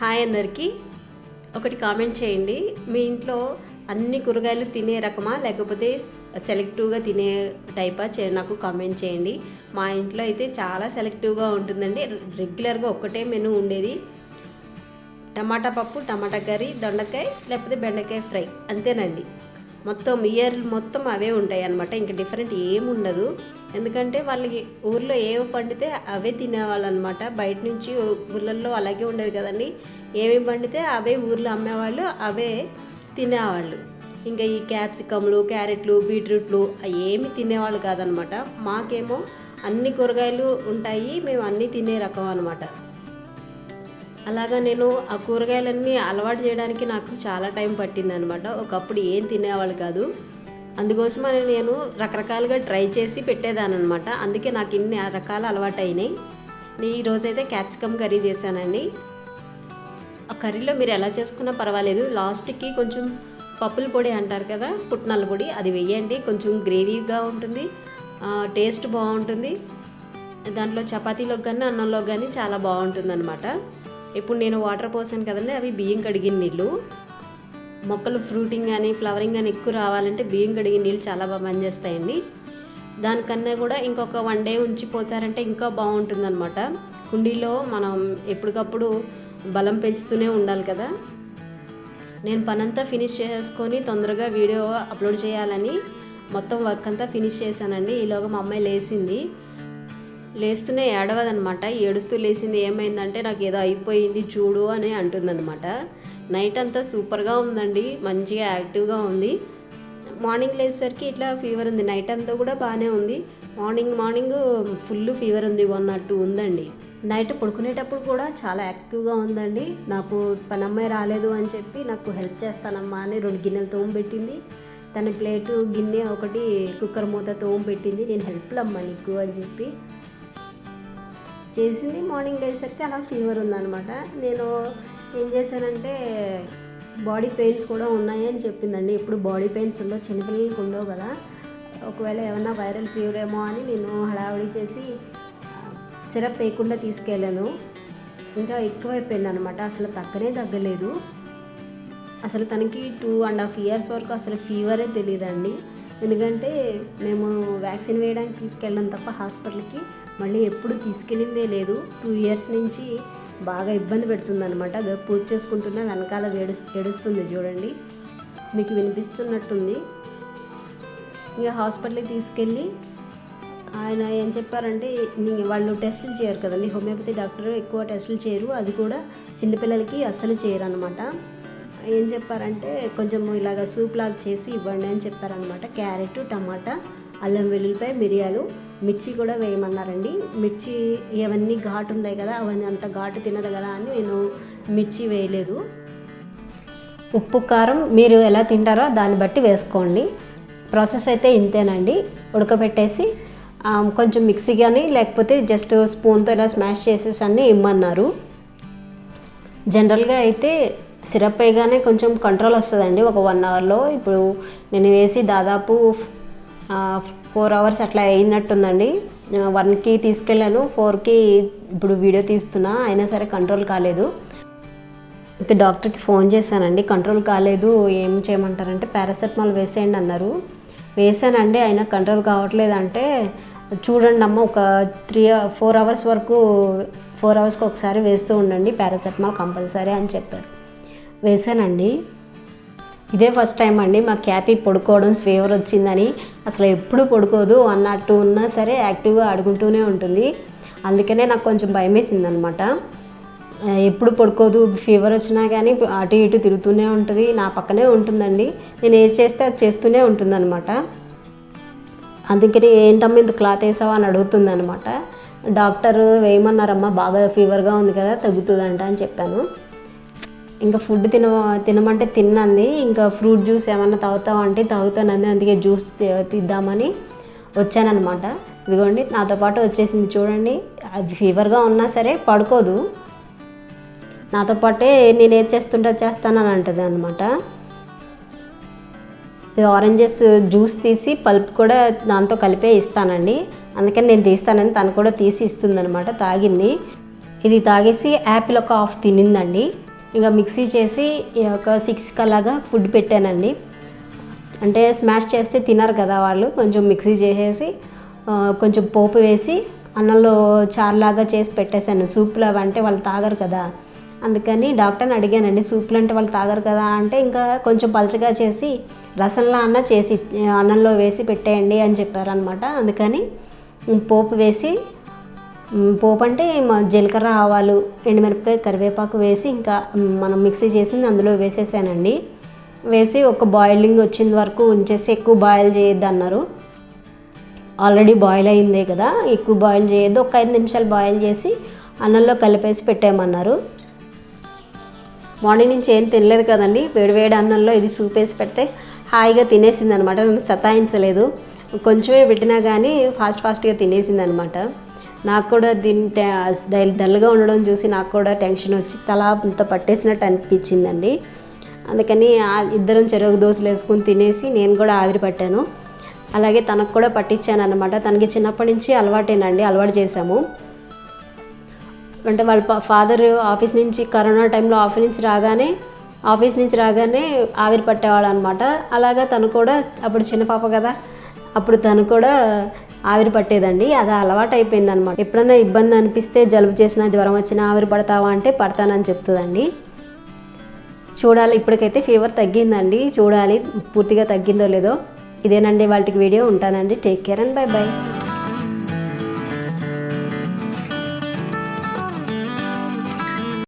Hi అందరికీ. ఒకటి comment చేయండి, మీ ఇంట్లో అన్ని కూరగాయలు తినే రకమా లేకపోతే సెలెక్టివ్గా తినే టైపా నాకు కామెంట్ చేయండి. మా ఇంట్లో అయితే చాలా సెలెక్టివ్గా ఉంటుందండి. రెగ్యులర్గా ఒక్కటే మెనూ ఉండేది, టమాటా పప్పు, టమాటా కర్రీ, దొండకాయ లేకపోతే బెండకాయ ఫ్రై, అంతేనండి. మొత్తం ఇయర్ మొత్తం అవే ఉంటాయి అన్నమాట. ఇంకా డిఫరెంట్ ఏమి ఉండదు. ఎందుకంటే వాళ్ళకి ఊర్లో ఏవి పండితే అవే తినేవాళ్ళు అనమాట. బయట నుంచి ఊళ్ళల్లో అలాగే ఉండేది కదండి. ఏమేమి పండితే అవే ఊర్లో అమ్మేవాళ్ళు, అవే తినేవాళ్ళు. ఇంకా ఈ క్యాప్సికమ్లు, క్యారెట్లు, బీట్రూట్లు ఏమి తినేవాళ్ళు కాదనమాట. మాకేమో అన్ని కూరగాయలు ఉంటాయి, మేము అన్నీ తినే రకం అనమాట. అలాగా నేను ఆ కూరగాయలన్నీ అలవాటు చేయడానికి నాకు చాలా టైం పట్టింది అనమాట. ఒకప్పుడు ఏం తినేవాళ్ళు కాదు. అందుకోసమని నేను రకరకాలుగా ట్రై చేసి పెట్టేదాన్ని అనమాట. అందుకే నాకు ఇన్ని రకాల అలవాటు అయినాయి. ఈరోజైతే క్యాప్సికమ్ కర్రీ చేశానండి. ఆ కర్రీలో మీరు ఎలా చేసుకున్నా పర్వాలేదు, లాస్ట్కి కొంచెం పప్పుల పొడి అంటారు కదా, పుట్నాల పొడి, అది వేయండి. కొంచెం గ్రేవీగా ఉంటుంది, టేస్ట్ బాగుంటుంది. దాంట్లో చపాతీలోకి కానీ అన్నంలో కానీ చాలా బాగుంటుంది అనమాట. ఇప్పుడు నేను వాటర్ పోసాను కదండి, అవి బియ్యం కడిగిన నీళ్ళు. మొక్కలు ఫ్రూటింగ్ కానీ ఫ్లవరింగ్ కానీ ఎక్కువ రావాలంటే బియ్యం కడిగిన నీళ్ళు చాలా బాగా పనిచేస్తాయండి. దానికన్నా కూడా ఇంకొక 1 day ఉంచి పోసారంటే ఇంకా బాగుంటుంది అనమాట. కుండీలో మనం ఎప్పటికప్పుడు బలం పెంచుతూనే ఉండాలి కదా. నేను పనంతా ఫినిష్ చేసుకొని తొందరగా వీడియో అప్లోడ్ చేయాలని మొత్తం వర్క్ అంతా ఫినిష్ చేశానండి. ఈలోగా మా అమ్మాయి లేస్తూనే ఏడవదనమాట. ఏడుస్తూ లేచింది. ఏమైందంటే నాకు ఏదో అయిపోయింది చూడు అని అంటుందన్నమాట. నైట్ అంతా సూపర్గా ఉందండి, మంచిగా యాక్టివ్గా ఉంది. మార్నింగ్ లేచేసరికి ఇట్లా ఫీవర్ ఉంది. నైట్ అంతా కూడా బాగానే ఉంది. మార్నింగ్ ఫుల్ ఫీవర్ ఉంది, 1 or 2 ఉందండి. నైట్ పడుకునేటప్పుడు కూడా చాలా యాక్టివ్గా ఉందండి. నాకు పనమ్మాయి రాలేదు అని చెప్పి నాకు హెల్ప్ చేస్తానమ్మా అని 2 గిన్నెలు తోమబెట్టింది. తన ప్లేటు గిన్నె ఒకటి కుక్కర్ మూత తోమబెట్టింది. నేను హెల్ప్లు అమ్మా నీకు అని చెప్పి చేసింది. మార్నింగ్ లేసరికి అలా ఫీవర్ ఉందన్నమాట. నేను ఏం చేశానంటే బాడీ పెయిన్స్ కూడా ఉన్నాయి అని చెప్పిందండి. ఇప్పుడు బాడీ పెయిన్స్ ఉండవు, చిన్నపిల్లలకి ఉండవు కదా. ఒకవేళ ఏమన్నా వైరల్ ఫీవర్ ఏమో అని నేను హడావిడి చేసి సిరప్ వేయకుండా తీసుకెళ్ళాను. ఇంకా ఎక్కువైపోయింది అనమాట. అసలు తగ్గలేదు. అసలు తనకి 2.5 years వరకు అసలు ఫీవరే తెలియదండి. ఎందుకంటే మేము వ్యాక్సిన్ వేయడానికి తీసుకెళ్ళాం తప్ప హాస్పిటల్కి మళ్ళీ ఎప్పుడు తీసుకెళ్ళిందే లేదు. 2 years నుంచి బాగా ఇబ్బంది పెడుతుంది అనమాట. పూజ చేసుకుంటున్న వెనకాల ఏడుస్తుంది చూడండి, మీకు వినిపిస్తున్నట్టుంది. ఇక హాస్పిటల్కి తీసుకెళ్ళి ఆయన ఏం చెప్పారంటే, వాళ్ళు టెస్టులు చేయరు కదండి, హోమియోపతి డాక్టర్ ఎక్కువ టెస్టులు చేయరు, అది కూడా చిన్నపిల్లలకి అస్సలు చేయరు అనమాట. ఏం చెప్పారంటే కొంచెం ఇలాగ సూప్ లాగా చేసి ఇవ్వండి అని చెప్పారనమాట. క్యారెట్, టమాటా, అల్లం వెల్లుల్లిపాయ, మిరియాలు, మిర్చి కూడా వేయమన్నారండి. మిర్చి ఇవన్నీ ఘాటు ఉన్నాయి కదా, అవన్నీ అంత ఘాటు తినదు కదా అని నేను మిర్చి వేయలేదు. ఉప్పు కారం మీరు ఎలా తింటారో దాన్ని బట్టి వేసుకోండి. ప్రాసెస్ అయితే ఇంతేనండి. ఉడకబెట్టేసి కొంచెం మిక్సీ కానీ లేకపోతే జస్ట్ స్పూన్తో ఇలా స్మాష్ చేసేసి అన్నీ ఇమ్మన్నారు. జనరల్గా అయితే సిరప్ వేయగానే కొంచెం కంట్రోల్ వస్తుందండి ఒక 1 hourలో. ఇప్పుడు నేను వేసి దాదాపు 4 hours అట్లా అయినట్టుందండి. 1కి తీసుకెళ్ళాను, 4కి ఇప్పుడు వీడియో తీస్తున్నా, అయినా సరే కంట్రోల్ కాలేదు. ఇంకా డాక్టర్కి ఫోన్ చేశానండి, కంట్రోల్ కాలేదు, ఏం చేయమంటారంటే పారాసెటమాల్ వేసేయండి అన్నారు. వేసానండి, అయినా కంట్రోల్ కావట్లేదంటే చూడండి అమ్మ ఒక 4 hours వరకు 4 hours ఒకసారి వేస్తూ ఉండండి పారాసెటమాల్ కంపల్సరీ అని చెప్పారు. వేసానండి. ఇదే ఫస్ట్ టైం అండి మా ఖ్యాతి పడుకోవడం, ఫీవర్ వచ్చిందని. అసలు ఎప్పుడు పడుకోదు, 1 or 2 ఉన్నా సరే యాక్టివ్గా ఆడుకుంటూనే ఉంటుంది. అందుకనే నాకు కొంచెం భయం వేసింది అనమాట. ఎప్పుడు పడుకోదు, ఫీవర్ వచ్చినా కానీ అటు ఇటు తిరుగుతూనే ఉంటుంది, నా పక్కనే ఉంటుందండి. నేను ఏది చేస్తే అది చేస్తూనే ఉంటుంది అనమాట. అందుకని ఏంటమ్మా ఇంత క్లాత్ వేసావా అని అడుగుతుంది అనమాట. డాక్టర్ వేయమన్నారమ్మా, బాగా ఫీవర్గా ఉంది కదా, తగ్గుతుందంట అని చెప్పాను. ఇంకా ఫుడ్ తినమంటే తిన్నంది. ఇంకా ఫ్రూట్ జ్యూస్ ఏమన్నా తాగుతావా అంటే తాగుతానంది. అందుకే జ్యూస్ తీద్దామని వచ్చానమాట. ఇదిగోండి నాతో పాటు వచ్చేసింది చూడండి. అది ఫీవర్గా ఉన్నా సరే పడుకోదు, నాతో పాటే నేను ఏది చేస్తానని అంటుంది అనమాట. ఆరెంజెస్ జ్యూస్ తీసి పల్ప్ కూడా దాంతో కలిపే ఇస్తానండి. అందుకని నేను తీస్తానని తను కూడా తీసి ఇస్తుందనమాట. తాగింది. ఇది తాగేసి యాపిల్ ఒక హాఫ్ తినిందండి. ఇంకా మిక్సీ చేసి ఒక 6 అలాగా ఫుడ్ పెట్టానండి. అంటే స్మాష్ చేస్తే తినరు కదా వాళ్ళు, కొంచెం మిక్సీ చేసేసి కొంచెం పోపు వేసి అన్నంలో చారులాగా చేసి పెట్టేశాను. సూప్లు అవి అంటే వాళ్ళు తాగరు కదా, అందుకని డాక్టర్ని అడిగానండి, సూప్లు అంటే వాళ్ళు తాగరు కదా అంటే ఇంకా కొంచెం పలచగా చేసి రసంలా చేసి అన్నంలో వేసి పెట్టేయండి అని చెప్పారనమాట. అందుకని పోపు వేసి, పోపు అంటే జీలకర్ర, ఆవాలు, ఎండుమిరపకాయ, కరివేపాకు వేసి ఇంకా మనం మిక్సీ చేసింది అందులో వేసేసానండి. వేసి ఒక బాయిలింగ్ వచ్చిన వరకు ఉంచేసి, ఎక్కువ బాయిల్ చేయొద్దు అన్నారు. ఆల్రెడీ బాయిల్ అయిందే కదా, ఎక్కువ బాయిల్ చేయొద్దు, ఒక 5 నిమిషాలు బాయిల్ చేసి అన్నంలో కలిపేసి పెట్టేయమన్నారు. మార్నింగ్ నుంచి ఏం తినలేదు కదండి, వేడివేడి అన్నంలో ఇది సూప్ వేసి పెడితే హాయిగా తినేసింది అనమాట. నన్ను సతాయించలేదు, కొంచెమే పెట్టినా కానీ ఫాస్ట్గా తినేసింది అనమాట. నాకు కూడా తింటే డల్గా ఉండడం చూసి నాకు కూడా టెన్షన్ వచ్చి తల అంత పట్టేసినట్టు అనిపించిందండి. అందుకని ఇద్దరం చెరుకు దోశలు వేసుకుని తినేసి నేను కూడా ఆవిరి పట్టాను. అలాగే తనకు కూడా పట్టించాను అనమాట. తనకి చిన్నప్పటి నుంచి అలవాటేనండి, అలవాటు చేశాము. అంటే వాళ్ళ ఫాదర్ ఆఫీస్ నుంచి, కరోనా టైంలో ఆఫీస్ నుంచి రాగానే ఆవిరి పట్టేవాళ్ళు అనమాట. అలాగా తను కూడా అప్పుడు చిన్న పాప కదా, అప్పుడు తను కూడా ఆవిరి పట్టేదండి. అది అలవాటు అయిపోయింది అనమాట. ఎప్పుడైనా ఇబ్బంది అనిపిస్తే, జలుబు చేసినా, జ్వరం వచ్చినా ఆవిరి పడతావా అంటే పడతానని చెప్తుందండి. చూడాలి, ఇప్పటికైతే ఫీవర్ తగ్గిందండి, చూడాలి పూర్తిగా తగ్గిందో లేదో. ఇదేనండి వాళ్ళకి వీడియో. ఉంటానండి, టేక్ కేర్ అండ్ బై.